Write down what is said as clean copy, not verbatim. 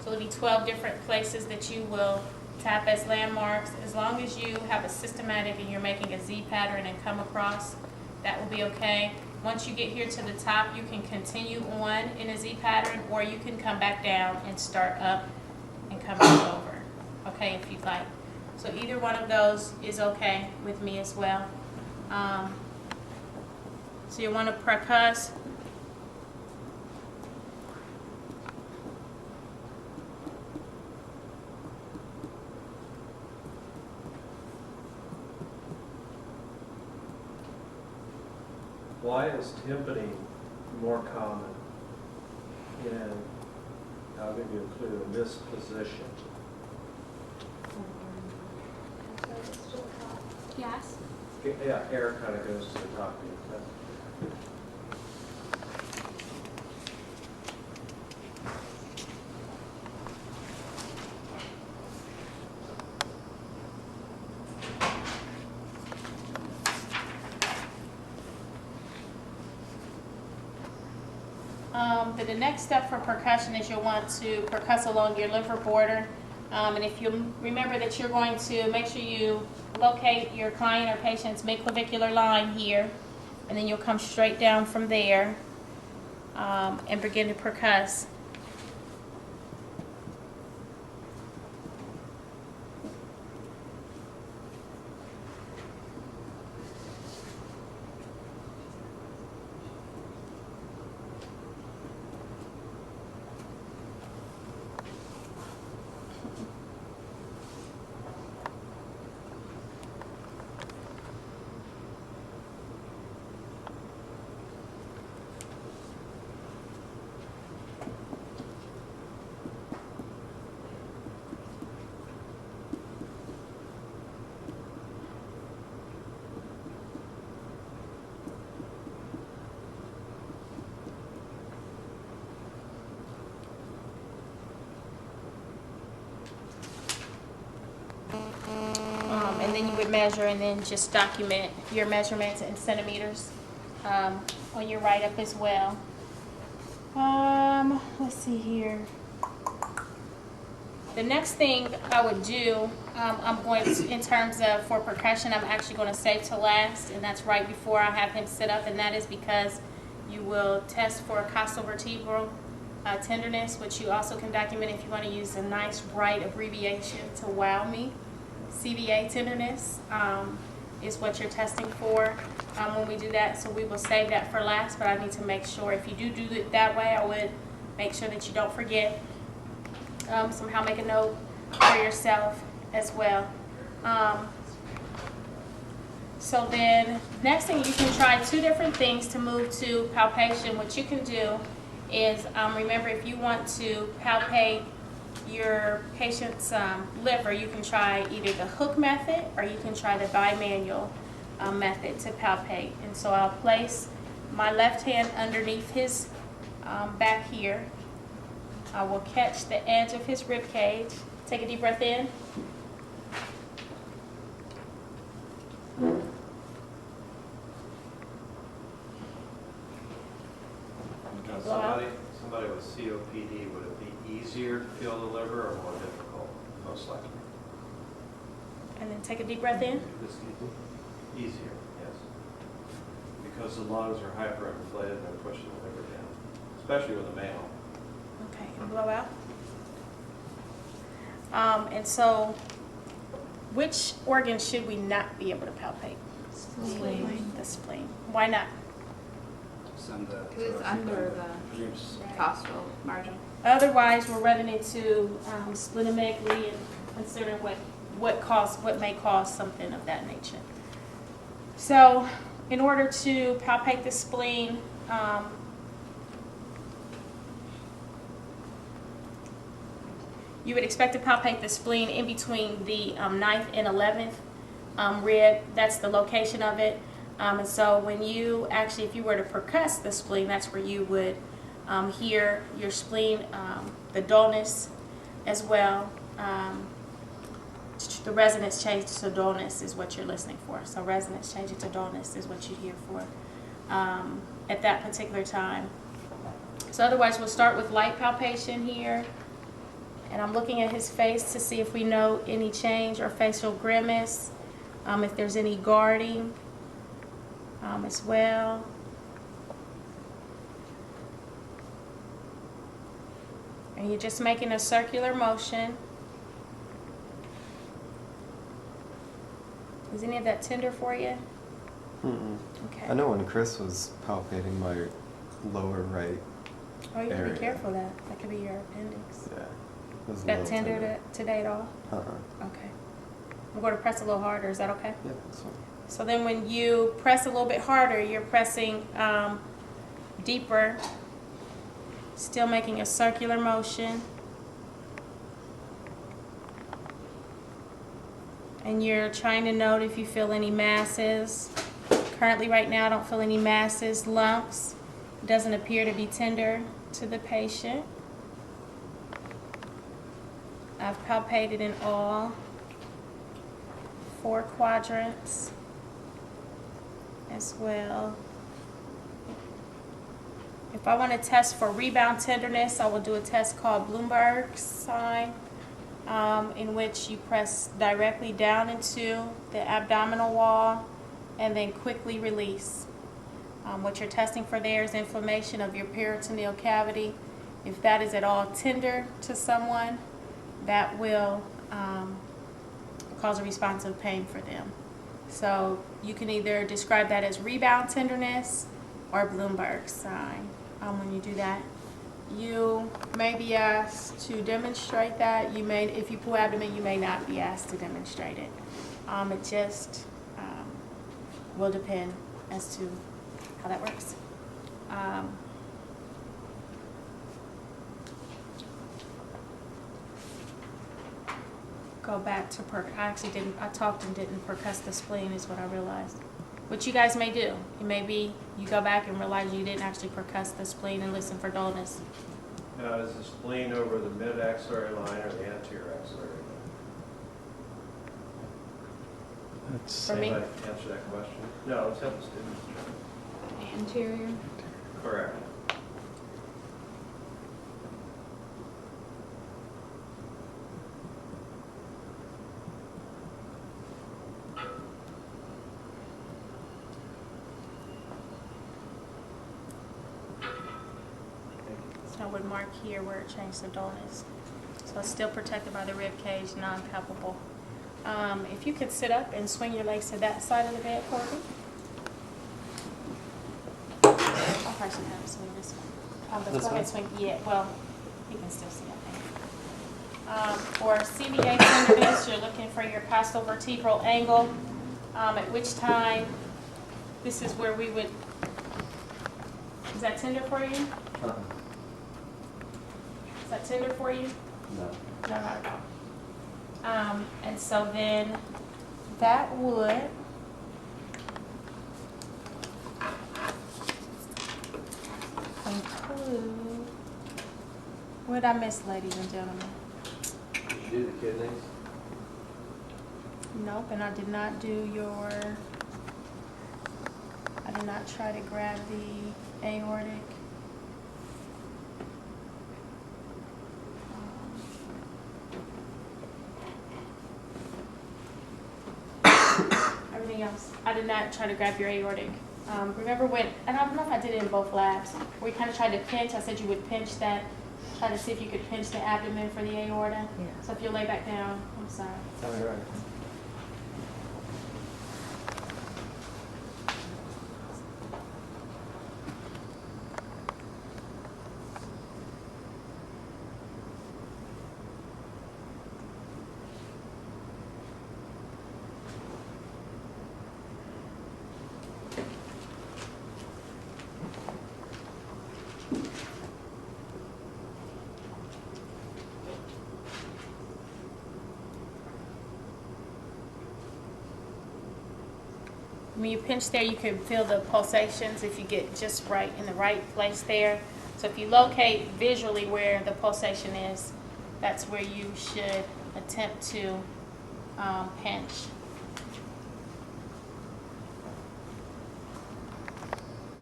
So it'll be 12 different places that you will tap as landmarks. As long as you have a systematic and you're making a Z pattern and come across, that will be okay. Once you get here to the top, you can continue on in a Z pattern, or you can come back down and start up and come back over, okay, if you'd like. So either one of those is okay with me as well. So you want to percuss. Why is timpani more common in, I'll give you a clue, in this position? Yes. Yeah, air kind of goes to the top of your chest. The next step for percussion is you'll want to percuss along your liver border. And if you remember that you're going to make sure you locate your client or patient's midclavicular line here, and then you'll come straight down from there and begin to percuss. And then you would measure and then just document your measurements in centimeters on your write-up as well. Let's see here. The next thing I would do, I'm going to, in terms of for percussion, I'm actually going to save to last, and that's right before I have him sit up, and that is because you will test for costovertebral tenderness, which you also can document if you want to use a nice bright abbreviation to wow me. CVA tenderness is what you're testing for when we do that, so we will save that for last, but I need to make sure if you do it that way, I would make sure that you don't forget. Somehow make a note for yourself as well. So then next thing, you can try two different things to move to palpation. What you can do is remember, if you want to palpate your patient's liver, you can try either the hook method or you can try the bimanual method to palpate. And so I'll place my left hand underneath his back here. I will catch the edge of his rib cage. Take a deep breath in. Somebody with COPD, would it be easier to feel the liver or more difficult? Most likely. And then take a deep breath in. Easier, yes. Because the lungs are hyperinflated and they're pushing the liver down, especially with a male. Okay, and blow out. And so, which organ should we not be able to palpate? Spleen. The spleen. Why not? Because it's under the costal margin. Otherwise, we're running into splenomegaly and considering what may cause something of that nature. So, in order to palpate the spleen, you would expect to palpate the spleen in between the 9th and 11th rib. That's the location of it. And so when you actually, if you were to percuss the spleen, that's where you would hear your spleen, the dullness as well. The resonance change to dullness is what you're listening for. So resonance changing to dullness is what you hear for at that particular time. So otherwise, we'll start with light palpation here. And I'm looking at his face to see if we know any change or facial grimace, if there's any guarding as well. And you're just making a circular motion. Is any of that tender for you? Mm-mm. Okay. I know when Chris was palpating my lower right, Oh, you gotta area. be careful of that. That could be your appendix. yeah, it was Is a that little tender today at all? Uh-uh. Okay. I'm going to press a little harder. Is that okay? Yeah, that's fine. So then when you press a little bit harder, you're pressing deeper, still making a circular motion. And you're trying to note if you feel any masses. Currently right now I don't feel any masses, lumps. It doesn't appear to be tender to the patient. I've palpated in all 4 quadrants as well. If I want to test for rebound tenderness, I will do a test called Bloomberg's sign, in which you press directly down into the abdominal wall and then quickly release. What you're testing for there is inflammation of your peritoneal cavity. If that is at all tender to someone, that will cause a response of pain for them. So you can either describe that as rebound tenderness or Bloomberg's sign when you do that. You may be asked to demonstrate that. You may, if you pull abdomen, you may not be asked to demonstrate it. It just will depend as to how that works. Go back to I talked and didn't percuss the spleen is what I realized. Which you guys may do. It may be you go back and realize you didn't actually percuss the spleen and listen for dullness. Now, is the spleen over the mid-axillary line or the anterior axillary line? Let's For me? Anybody answer that question? No, let's help the students. Anterior. Correct. So I would mark here where it changed to dullness. So it's still protected by the rib cage, non-palpable. If you could sit up and swing your legs to that side of the bed, Courtney. I'll person have to swing this one. But This go ahead, one? swing. Yeah, well, you can still see up there. For CBA tenderness, you're looking for your costovertebral angle, at which time this is where we would. Is that tender for you? Uh-uh. Is that tender for you? No. No, not at all. And so then that would include, what did I miss, ladies and gentlemen? Did you do the kidneys? Nope, and I did not do I did not try to grab the aortic. Everything else. I did not try to grab your aortic. Remember when, and I don't know if I did it in both labs, where we kind of tried to pinch. I said you would pinch that, try to see if you could pinch the abdomen for the aorta. Yeah. So if you lay back down, I'm sorry. All right. When you pinch there, you can feel the pulsations if you get just right in the right place there. So if you locate visually where the pulsation is, that's where you should attempt to pinch.